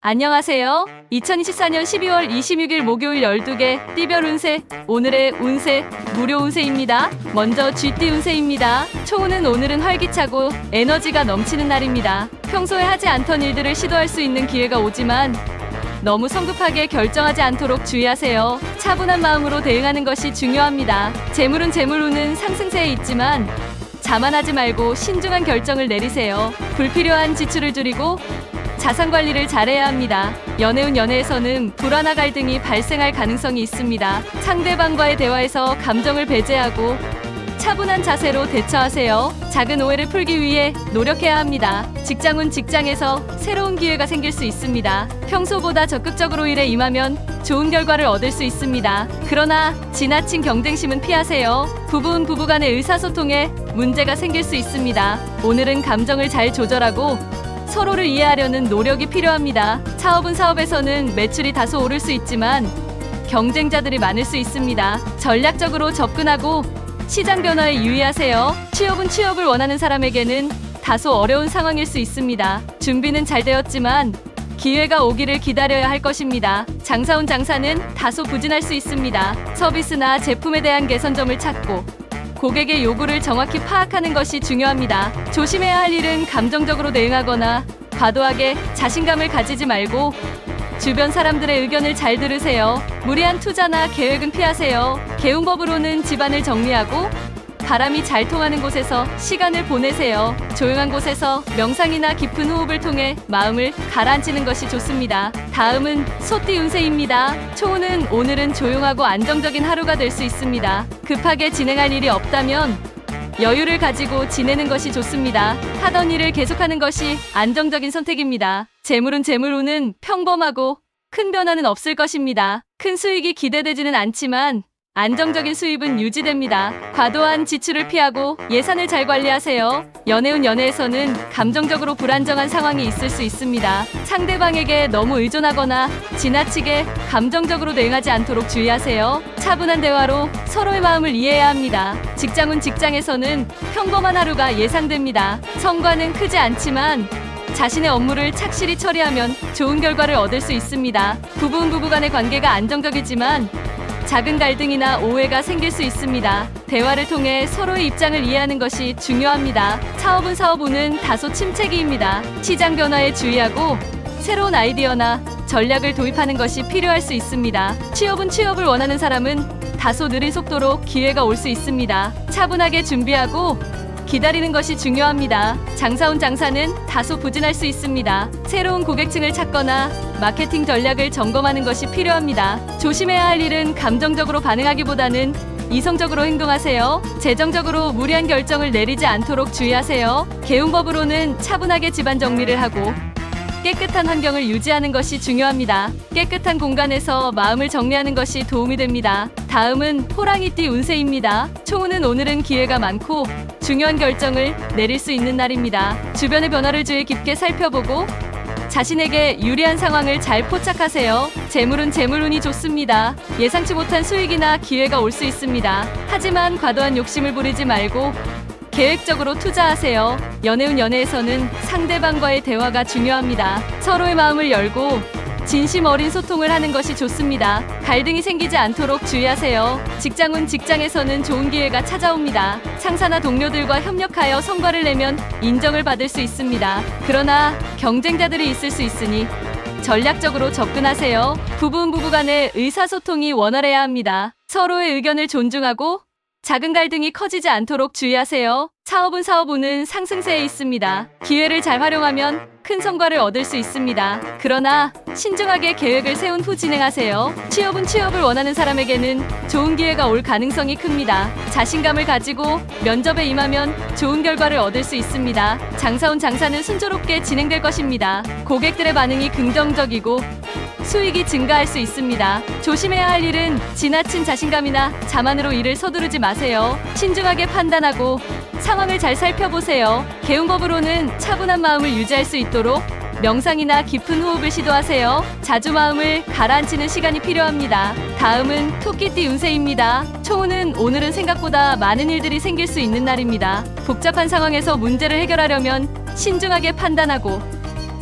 안녕하세요. 2024년 12월 26일 목요일 12개 띠별 운세, 오늘의 운세, 무료 운세입니다. 먼저 쥐띠 운세입니다. 초운은 오늘은 활기차고 에너지가 넘치는 날입니다. 평소에 하지 않던 일들을 시도할 수 있는 기회가 오지만 너무 성급하게 결정하지 않도록 주의하세요. 차분한 마음으로 대응하는 것이 중요합니다. 재물은 재물운은 상승세에 있지만 자만하지 말고 신중한 결정을 내리세요. 불필요한 지출을 줄이고 자산 관리를 잘해야 합니다. 연애운 연애에서는 불화나 갈등이 발생할 가능성이 있습니다. 상대방과의 대화에서 감정을 배제하고 차분한 자세로 대처하세요. 작은 오해를 풀기 위해 노력해야 합니다. 직장운 직장에서 새로운 기회가 생길 수 있습니다. 평소보다 적극적으로 일에 임하면 좋은 결과를 얻을 수 있습니다. 그러나 지나친 경쟁심은 피하세요. 부부는 부부간의 의사소통에 문제가 생길 수 있습니다. 오늘은 감정을 잘 조절하고 서로를 이해하려는 노력이 필요합니다. 사업은 사업에서는 매출이 다소 오를 수 있지만 경쟁자들이 많을 수 있습니다. 전략적으로 접근하고 시장 변화에 유의하세요. 취업은 취업을 원하는 사람에게는 다소 어려운 상황일 수 있습니다. 준비는 잘 되었지만 기회가 오기를 기다려야 할 것입니다. 장사운 장사는 다소 부진할 수 있습니다. 서비스나 제품에 대한 개선점을 찾고 고객의 요구를 정확히 파악하는 것이 중요합니다. 조심해야 할 일은 감정적으로 대응하거나 과도하게 자신감을 가지지 말고 주변 사람들의 의견을 잘 들으세요. 무리한 투자나 계획은 피하세요. 개운법으로는 집안을 정리하고 바람이 잘 통하는 곳에서 시간을 보내세요. 조용한 곳에서 명상이나 깊은 호흡을 통해 마음을 가라앉히는 것이 좋습니다. 다음은 소띠 운세입니다. 초운은 오늘은 조용하고 안정적인 하루가 될 수 있습니다. 급하게 진행할 일이 없다면 여유를 가지고 지내는 것이 좋습니다. 하던 일을 계속하는 것이 안정적인 선택입니다. 재물은 재물운은 평범하고 큰 변화는 없을 것입니다. 큰 수익이 기대되지는 않지만 안정적인 수입은 유지됩니다. 과도한 지출을 피하고 예산을 잘 관리하세요. 연애운 연애에서는 감정적으로 불안정한 상황이 있을 수 있습니다. 상대방에게 너무 의존하거나 지나치게 감정적으로 대응하지 않도록 주의하세요. 차분한 대화로 서로의 마음을 이해해야 합니다. 직장운 직장에서는 평범한 하루가 예상됩니다. 성과는 크지 않지만 자신의 업무를 착실히 처리하면 좋은 결과를 얻을 수 있습니다. 부부는 부부간의 관계가 안정적이지만 작은 갈등이나 오해가 생길 수 있습니다. 대화를 통해 서로의 입장을 이해하는 것이 중요합니다. 사업은 사업운은 다소 침체기입니다. 시장 변화에 주의하고 새로운 아이디어나 전략을 도입하는 것이 필요할 수 있습니다. 취업은 취업을 원하는 사람은 다소 느린 속도로 기회가 올 수 있습니다. 차분하게 준비하고 기다리는 것이 중요합니다. 장사운 장사는 다소 부진할 수 있습니다. 새로운 고객층을 찾거나 마케팅 전략을 점검하는 것이 필요합니다. 조심해야 할 일은 감정적으로 반응하기보다는 이성적으로 행동하세요. 재정적으로 무리한 결정을 내리지 않도록 주의하세요. 개운법으로는 차분하게 집안 정리를 하고 깨끗한 환경을 유지하는 것이 중요합니다. 깨끗한 공간에서 마음을 정리하는 것이 도움이 됩니다. 다음은 호랑이띠 운세입니다. 초운은 오늘은 기회가 많고 중요한 결정을 내릴 수 있는 날입니다. 주변의 변화를 주의 깊게 살펴보고 자신에게 유리한 상황을 잘 포착하세요. 재물은 재물운이 좋습니다. 예상치 못한 수익이나 기회가 올 수 있습니다. 하지만 과도한 욕심을 부리지 말고 계획적으로 투자하세요. 연애운 연애에서는 상대방과의 대화가 중요합니다. 서로의 마음을 열고 진심 어린 소통을 하는 것이 좋습니다. 갈등이 생기지 않도록 주의하세요. 직장운 직장에서는 좋은 기회가 찾아옵니다. 상사나 동료들과 협력하여 성과를 내면 인정을 받을 수 있습니다. 그러나 경쟁자들이 있을 수 있으니 전략적으로 접근하세요. 부부는 부부간의 의사소통이 원활해야 합니다. 서로의 의견을 존중하고 작은 갈등이 커지지 않도록 주의하세요. 사업은 사업운은 상승세에 있습니다. 기회를 잘 활용하면 큰 성과를 얻을 수 있습니다. 그러나 신중하게 계획을 세운 후 진행하세요. 취업은 취업을 원하는 사람에게는 좋은 기회가 올 가능성이 큽니다. 자신감을 가지고 면접에 임하면 좋은 결과를 얻을 수 있습니다. 장사운 장사는 순조롭게 진행될 것입니다. 고객들의 반응이 긍정적이고 수익이 증가할 수 있습니다. 조심해야 할 일은 지나친 자신감이나 자만으로 일을 서두르지 마세요. 신중하게 판단하고 상황을 잘 살펴보세요. 개운법으로는 차분한 마음을 유지할 수 있도록 명상이나 깊은 호흡을 시도하세요. 자주 마음을 가라앉히는 시간이 필요합니다. 다음은 토끼띠 운세입니다. 초운은 오늘은 생각보다 많은 일들이 생길 수 있는 날입니다. 복잡한 상황에서 문제를 해결하려면 신중하게 판단하고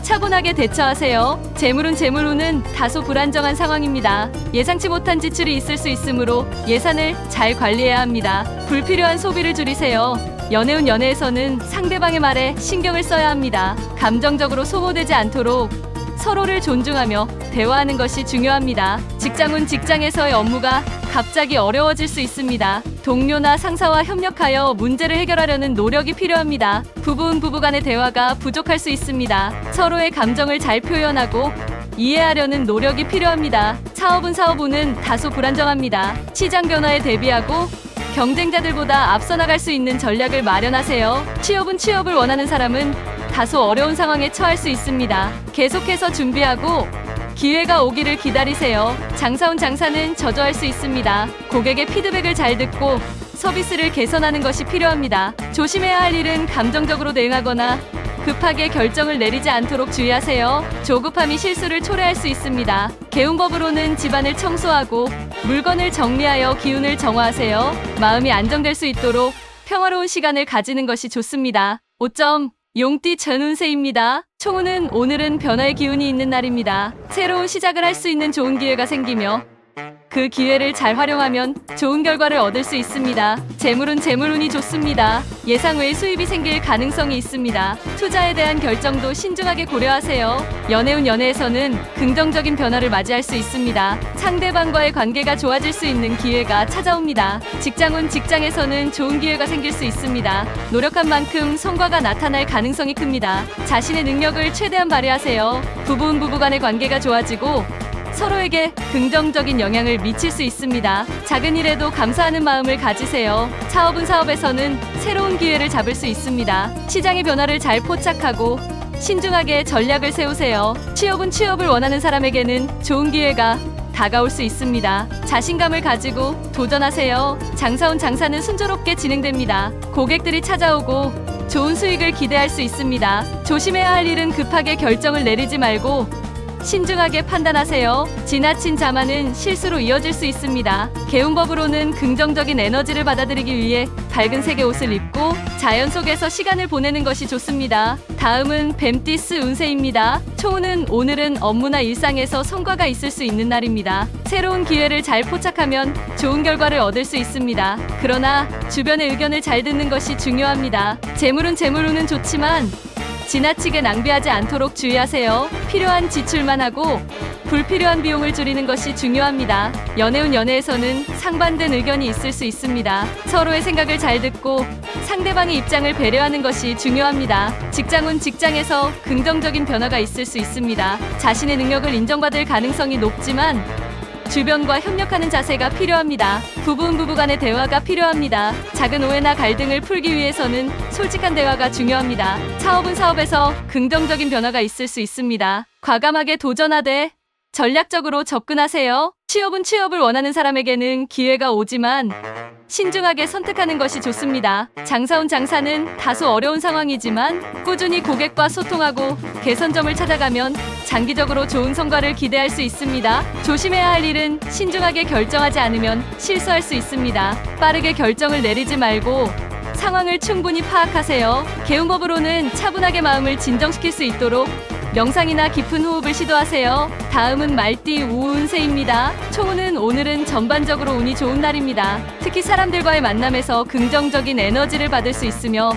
차분하게 대처하세요. 재물은 재물 운은 다소 불안정한 상황입니다. 예상치 못한 지출이 있을 수 있으므로 예산을 잘 관리해야 합니다. 불필요한 소비를 줄이세요. 연애운 연애에서는 상대방의 말에 신경을 써야 합니다. 감정적으로 소모되지 않도록 서로를 존중하며 대화하는 것이 중요합니다. 직장운 직장에서의 업무가 갑자기 어려워질 수 있습니다. 동료나 상사와 협력하여 문제를 해결하려는 노력이 필요합니다. 부부는 부부간의 대화가 부족할 수 있습니다. 서로의 감정을 잘 표현하고 이해하려는 노력이 필요합니다. 사업은 사업운은 다소 불안정합니다. 시장 변화에 대비하고 경쟁자들보다 앞서 나갈 수 있는 전략을 마련하세요. 취업은 취업을 원하는 사람은 다소 어려운 상황에 처할 수 있습니다. 계속해서 준비하고 기회가 오기를 기다리세요. 장사운 장사는 저조할 수 있습니다. 고객의 피드백을 잘 듣고 서비스를 개선하는 것이 필요합니다. 조심해야 할 일은 감정적으로 대응하거나 급하게 결정을 내리지 않도록 주의하세요. 조급함이 실수를 초래할 수 있습니다. 개운법으로는 집안을 청소하고 물건을 정리하여 기운을 정화하세요. 마음이 안정될 수 있도록 평화로운 시간을 가지는 것이 좋습니다. 5점 용띠 전운세입니다. 총운은 오늘은 변화의 기운이 있는 날입니다. 새로운 시작을 할 수 있는 좋은 기회가 생기며 그 기회를 잘 활용하면 좋은 결과를 얻을 수 있습니다. 재물은 재물운이 좋습니다. 예상 외의 수입이 생길 가능성이 있습니다. 투자에 대한 결정도 신중하게 고려하세요. 연애운 연애에서는 긍정적인 변화를 맞이할 수 있습니다. 상대방과의 관계가 좋아질 수 있는 기회가 찾아옵니다. 직장운 직장에서는 좋은 기회가 생길 수 있습니다. 노력한 만큼 성과가 나타날 가능성이 큽니다. 자신의 능력을 최대한 발휘하세요. 부부는 부부간의 관계가 좋아지고 서로에게 긍정적인 영향을 미칠 수 있습니다. 작은 일에도 감사하는 마음을 가지세요. 사업은 사업에서는 새로운 기회를 잡을 수 있습니다. 시장의 변화를 잘 포착하고 신중하게 전략을 세우세요. 취업은 취업을 원하는 사람에게는 좋은 기회가 다가올 수 있습니다. 자신감을 가지고 도전하세요. 장사운 장사는 순조롭게 진행됩니다. 고객들이 찾아오고 좋은 수익을 기대할 수 있습니다. 조심해야 할 일은 급하게 결정을 내리지 말고 신중하게 판단하세요. 지나친 자만은 실수로 이어질 수 있습니다. 개운법으로는 긍정적인 에너지를 받아들이기 위해 밝은 색의 옷을 입고 자연 속에서 시간을 보내는 것이 좋습니다. 다음은 뱀띠스 운세입니다. 총운은 오늘은 업무나 일상에서 성과가 있을 수 있는 날입니다. 새로운 기회를 잘 포착하면 좋은 결과를 얻을 수 있습니다. 그러나 주변의 의견을 잘 듣는 것이 중요합니다. 재물은 재물운은 좋지만 지나치게 낭비하지 않도록 주의하세요. 필요한 지출만 하고 불필요한 비용을 줄이는 것이 중요합니다. 연애운 연애에서는 상반된 의견이 있을 수 있습니다. 서로의 생각을 잘 듣고 상대방의 입장을 배려하는 것이 중요합니다. 직장운 직장에서 긍정적인 변화가 있을 수 있습니다. 자신의 능력을 인정받을 가능성이 높지만 주변과 협력하는 자세가 필요합니다. 부부는 부부간의 대화가 필요합니다. 작은 오해나 갈등을 풀기 위해서는 솔직한 대화가 중요합니다. 사업은 사업에서 긍정적인 변화가 있을 수 있습니다. 과감하게 도전하되 전략적으로 접근하세요. 취업은 취업을 원하는 사람에게는 기회가 오지만 신중하게 선택하는 것이 좋습니다. 장사운 장사는 다소 어려운 상황이지만 꾸준히 고객과 소통하고 개선점을 찾아가면 장기적으로 좋은 성과를 기대할 수 있습니다. 조심해야 할 일은 신중하게 결정하지 않으면 실수할 수 있습니다. 빠르게 결정을 내리지 말고 상황을 충분히 파악하세요. 개운법으로는 차분하게 마음을 진정시킬 수 있도록 명상이나 깊은 호흡을 시도하세요. 다음은 말띠 우운세입니다. 총운은 오늘은 전반적으로 운이 좋은 날입니다. 특히 사람들과의 만남에서 긍정적인 에너지를 받을 수 있으며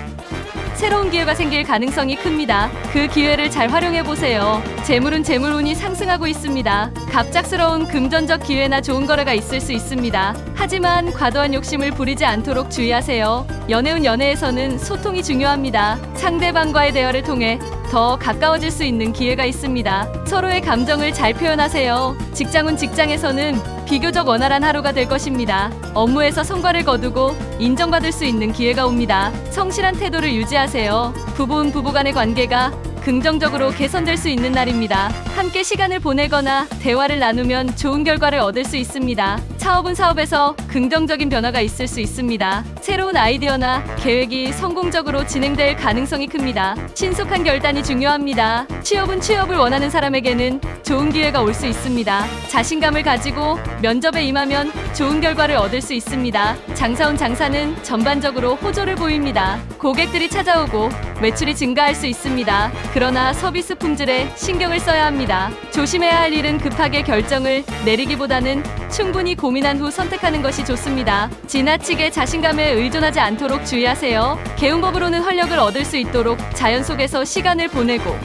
새로운 기회가 생길 가능성이 큽니다. 그 기회를 잘 활용해 보세요. 재물은 재물운이 상승하고 있습니다. 갑작스러운 금전적 기회나 좋은 거래가 있을 수 있습니다. 하지만 과도한 욕심을 부리지 않도록 주의하세요. 연애운 연애에서는 소통이 중요합니다. 상대방과의 대화를 통해 더 가까워질 수 있는 기회가 있습니다. 서로의 감정을 잘 표현하세요. 직장운 직장에서는 비교적 원활한 하루가 될 것입니다. 업무에서 성과를 거두고 인정받을 수 있는 기회가 옵니다. 성실한 태도를 유지하세요. 부부는 부부간의 관계가 긍정적으로 개선될 수 있는 날입니다. 함께 시간을 보내거나 대화를 나누면 좋은 결과를 얻을 수 있습니다. 사업은 사업에서 긍정적인 변화가 있을 수 있습니다. 새로운 아이디어나 계획이 성공적으로 진행될 가능성이 큽니다. 신속한 결단이 중요합니다. 취업은 취업을 원하는 사람에게는 좋은 기회가 올 수 있습니다. 자신감을 가지고 면접에 임하면 좋은 결과를 얻을 수 있습니다. 장사운 장사는 전반적으로 호조를 보입니다. 고객들이 찾아오고 매출이 증가할 수 있습니다. 그러나 서비스 품질에 신경을 써야 합니다. 조심해야 할 일은 급하게 결정을 내리기보다는 충분히 고민한 후 선택하는 것이 좋습니다. 지나치게 자신감에 의존하지 않도록 주의하세요. 개운법으로는 활력을 얻을 수 있도록 자연 속에서 시간을 보내고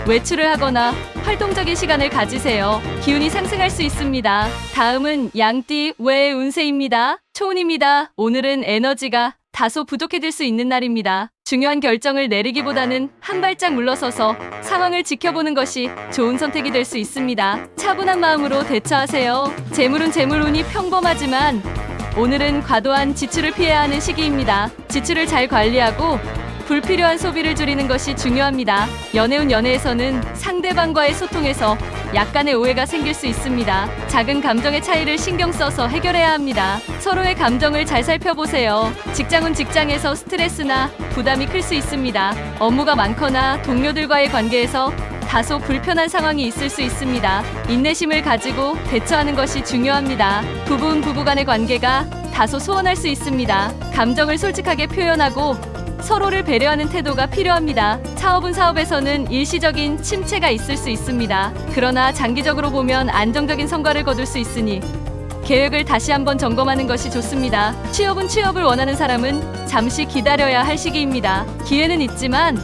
외출을 하거나 활동적인 시간을 가지세요. 기운이 상승할 수 있습니다. 다음은 양띠 외의 운세입니다. 초운입니다. 오늘은 에너지가 다소 부족해질 수 있는 날입니다. 중요한 결정을 내리기보다는 한 발짝 물러서서 상황을 지켜보는 것이 좋은 선택이 될 수 있습니다. 차분한 마음으로 대처하세요. 재물은 재물운이 평범하지만 오늘은 과도한 지출을 피해야 하는 시기입니다. 지출을 잘 관리하고 불필요한 소비를 줄이는 것이 중요합니다. 연애운 연애에서는 상대방과의 소통에서 약간의 오해가 생길 수 있습니다. 작은 감정의 차이를 신경 써서 해결해야 합니다. 서로의 감정을 잘 살펴보세요. 직장은 직장에서 스트레스나 부담이 클 수 있습니다. 업무가 많거나 동료들과의 관계에서 다소 불편한 상황이 있을 수 있습니다. 인내심을 가지고 대처하는 것이 중요합니다. 부부 간의 관계가 다소 소원할 수 있습니다. 감정을 솔직하게 표현하고 서로를 배려하는 태도가 필요합니다. 사업은 사업에서는 일시적인 침체가 있을 수 있습니다. 그러나 장기적으로 보면 안정적인 성과를 거둘 수 있으니 계획을 다시 한번 점검하는 것이 좋습니다. 취업은 취업을 원하는 사람은 잠시 기다려야 할 시기입니다. 기회는 있지만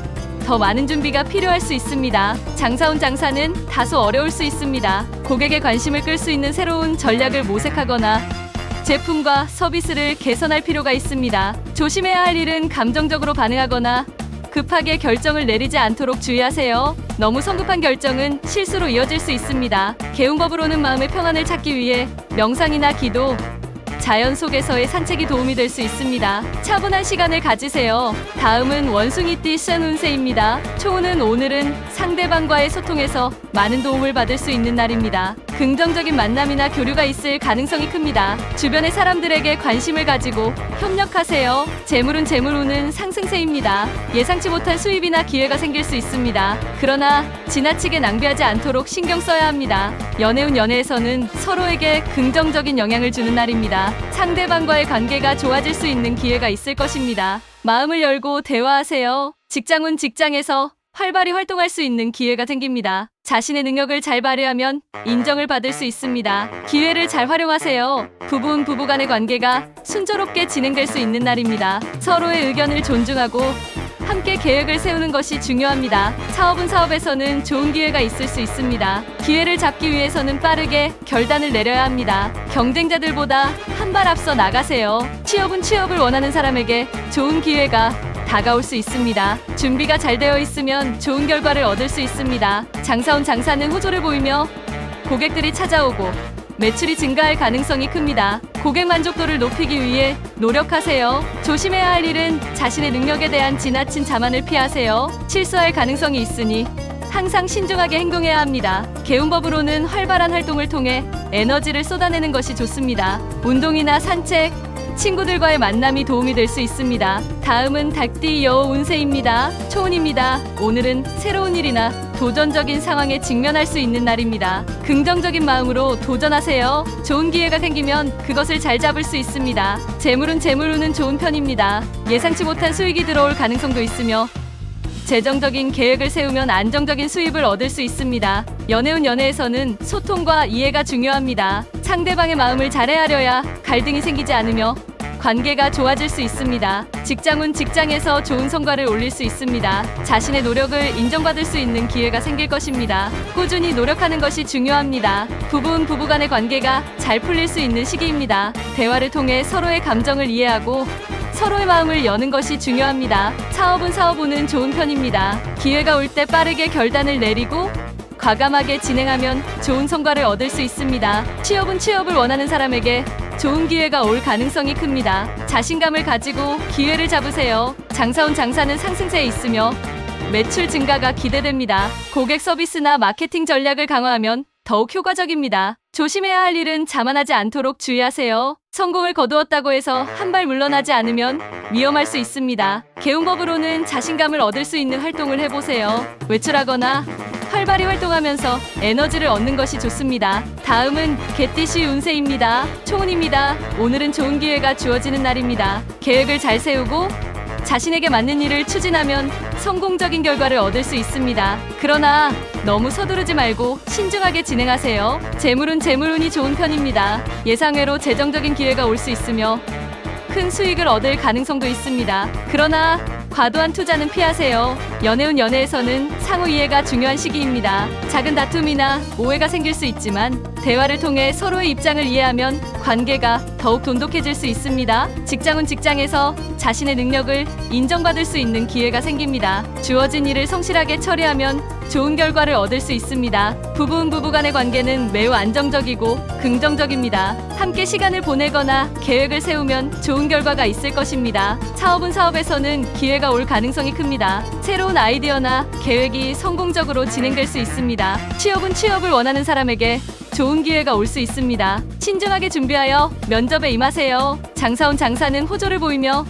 더 많은 준비가 필요할 수 있습니다. 장사운 장사는 다소 어려울 수 있습니다. 고객의 관심을 끌 수 있는 새로운 전략을 모색하거나 제품과 서비스를 개선할 필요가 있습니다. 조심해야 할 일은 감정적으로 반응하거나 급하게 결정을 내리지 않도록 주의하세요. 너무 성급한 결정은 실수로 이어질 수 있습니다. 개운법으로는 마음의 평안을 찾기 위해 명상이나 기도, 자연 속에서의 산책이 도움이 될 수 있습니다. 차분한 시간을 가지세요. 다음은 원숭이띠 시전 운세입니다. 초운은 오늘은 상대방과의 소통에서 많은 도움을 받을 수 있는 날입니다. 긍정적인 만남이나 교류가 있을 가능성이 큽니다. 주변의 사람들에게 관심을 가지고 협력하세요. 재물은 재물운은 상승세입니다. 예상치 못한 수입이나 기회가 생길 수 있습니다. 그러나 지나치게 낭비하지 않도록 신경 써야 합니다. 연애운 연애에서는 서로에게 긍정적인 영향을 주는 날입니다. 상대방과의 관계가 좋아질 수 있는 기회가 있을 것입니다. 마음을 열고 대화하세요. 직장운 직장에서 활발히 활동할 수 있는 기회가 생깁니다. 자신의 능력을 잘 발휘하면 인정을 받을 수 있습니다. 기회를 잘 활용하세요. 부부 간의 관계가 순조롭게 진행될 수 있는 날입니다. 서로의 의견을 존중하고 함께 계획을 세우는 것이 중요합니다. 사업은 사업에서는 좋은 기회가 있을 수 있습니다. 기회를 잡기 위해서는 빠르게 결단을 내려야 합니다. 경쟁자들보다 한 발 앞서 나가세요. 취업은 취업을 원하는 사람에게 좋은 기회가 다가올 수 있습니다. 준비가 잘 되어 있으면 좋은 결과를 얻을 수 있습니다. 장사운 장사는 호조를 보이며 고객들이 찾아오고 매출이 증가할 가능성이 큽니다. 고객 만족도를 높이기 위해 노력하세요. 조심해야 할 일은 자신의 능력에 대한 지나친 자만을 피하세요. 실수할 가능성이 있으니 항상 신중하게 행동해야 합니다. 개운법으로는 활발한 활동을 통해 에너지를 쏟아내는 것이 좋습니다. 운동이나 산책, 친구들과의 만남이 도움이 될 수 있습니다. 다음은 닭띠 여우 운세입니다. 초운입니다. 오늘은 새로운 일이나 도전적인 상황에 직면할 수 있는 날입니다. 긍정적인 마음으로 도전하세요. 좋은 기회가 생기면 그것을 잘 잡을 수 있습니다. 재물은 재물운은 좋은 편입니다. 예상치 못한 수익이 들어올 가능성도 있으며 재정적인 계획을 세우면 안정적인 수입을 얻을 수 있습니다. 연애운 연애에서는 소통과 이해가 중요합니다. 상대방의 마음을 잘 헤아려야 갈등이 생기지 않으며 관계가 좋아질 수 있습니다. 직장운 직장에서 좋은 성과를 올릴 수 있습니다. 자신의 노력을 인정받을 수 있는 기회가 생길 것입니다. 꾸준히 노력하는 것이 중요합니다. 부부 간의 관계가 잘 풀릴 수 있는 시기입니다. 대화를 통해 서로의 감정을 이해하고 서로의 마음을 여는 것이 중요합니다. 사업은 사업운은 좋은 편입니다. 기회가 올 때 빠르게 결단을 내리고 과감하게 진행하면 좋은 성과를 얻을 수 있습니다. 취업은 취업을 원하는 사람에게 좋은 기회가 올 가능성이 큽니다. 자신감을 가지고 기회를 잡으세요. 장사운 장사는 상승세에 있으며 매출 증가가 기대됩니다. 고객 서비스나 마케팅 전략을 강화하면 더 더욱 효과적입니다. 조심해야 할 일은 자만하지 않도록 주의하세요. 성공을 거두었다고 해서 한 발 물러나지 않으면 위험할 수 있습니다. 개운법으로는 자신감을 얻을 수 있는 활동을 해보세요. 외출하거나 활발히 활동하면서 에너지를 얻는 것이 좋습니다. 다음은 개띠씨 운세입니다. 초운입니다. 오늘은 좋은 기회가 주어지는 날입니다. 계획을 잘 세우고 자신에게 맞는 일을 추진하면 성공적인 결과를 얻을 수 있습니다. 그러나 너무 서두르지 말고 신중하게 진행하세요. 재물은 재물운이 좋은 편입니다. 예상외로 재정적인 기회가 올 수 있으며 큰 수익을 얻을 가능성도 있습니다. 그러나 과도한 투자는 피하세요. 연애운 연애에서는 상호 이해가 중요한 시기입니다. 작은 다툼이나 오해가 생길 수 있지만 대화를 통해 서로의 입장을 이해하면 관계가 더욱 돈독해질 수 있습니다. 직장은 직장에서 자신의 능력을 인정받을 수 있는 기회가 생깁니다. 주어진 일을 성실하게 처리하면 좋은 결과를 얻을 수 있습니다. 부부 간의 관계는 매우 안정적이고 긍정적입니다. 함께 시간을 보내거나 계획을 세우면 좋은 결과가 있을 것입니다. 사업에서는 기회가 올 가능성이 큽니다. 새로운 아이디어나 계획이 성공적으로 진행될 수 있습니다. 취업을 원하는 사람에게 좋은 기회가 올 수 있습니다. 신중하게 준비하여 면접에 임하세요. 장사는 호조를 보이며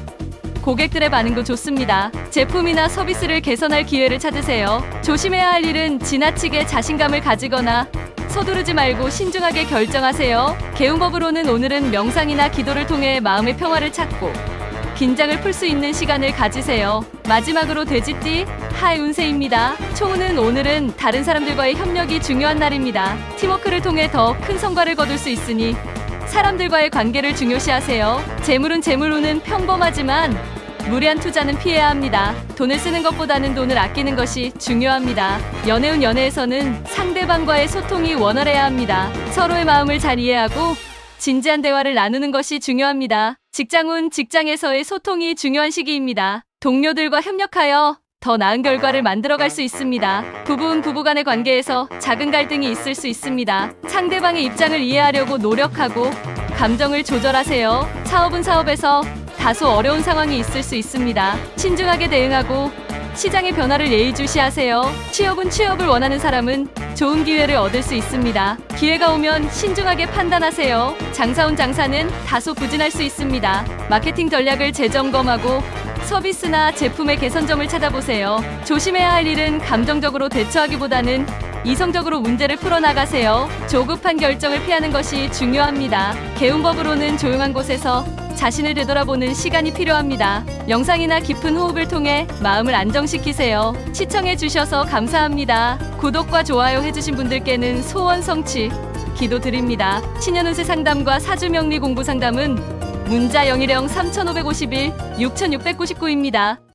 고객들의 반응도 좋습니다. 제품이나 서비스를 개선할 기회를 찾으세요. 조심해야 할 일은 지나치게 자신감을 가지거나 서두르지 말고 신중하게 결정하세요. 개운법으로는 오늘은 명상이나 기도를 통해 마음의 평화를 찾고 긴장을 풀 수 있는 시간을 가지세요. 마지막으로 돼지띠 하의 운세입니다. 초운은 오늘은 다른 사람들과의 협력이 중요한 날입니다. 팀워크를 통해 더 큰 성과를 거둘 수 있으니 사람들과의 관계를 중요시하세요. 재물은 재물운은 평범하지만 무리한 투자는 피해야 합니다. 돈을 쓰는 것보다는 돈을 아끼는 것이 중요합니다. 연애운 연애에서는 상대방과의 소통이 원활해야 합니다. 서로의 마음을 잘 이해하고 진지한 대화를 나누는 것이 중요합니다. 직장운 직장에서의 소통이 중요한 시기입니다. 동료들과 협력하여 더 나은 결과를 만들어갈 수 있습니다. 부부 간의 관계에서 작은 갈등이 있을 수 있습니다. 상대방의 입장을 이해하려고 노력하고 감정을 조절하세요. 사업에서 다소 어려운 상황이 있을 수 있습니다. 신중하게 대응하고 시장의 변화를 예의주시하세요. 취업을 원하는 사람은 좋은 기회를 얻을 수 있습니다. 기회가 오면 신중하게 판단하세요. 장사는 다소 부진할 수 있습니다. 마케팅 전략을 재점검하고 서비스나 제품의 개선점을 찾아보세요. 조심해야 할 일은 감정적으로 대처하기보다는 이성적으로 문제를 풀어나가세요. 조급한 결정을 피하는 것이 중요합니다. 개운법으로는 조용한 곳에서 자신을 되돌아보는 시간이 필요합니다. 명상이나 깊은 호흡을 통해 마음을 안정시키세요. 시청해주셔서 감사합니다. 구독과 좋아요 해주신 분들께는 소원 성취 기도드립니다. 신년운세 상담과 사주명리 공부 상담은 문자 010-3551-6699입니다.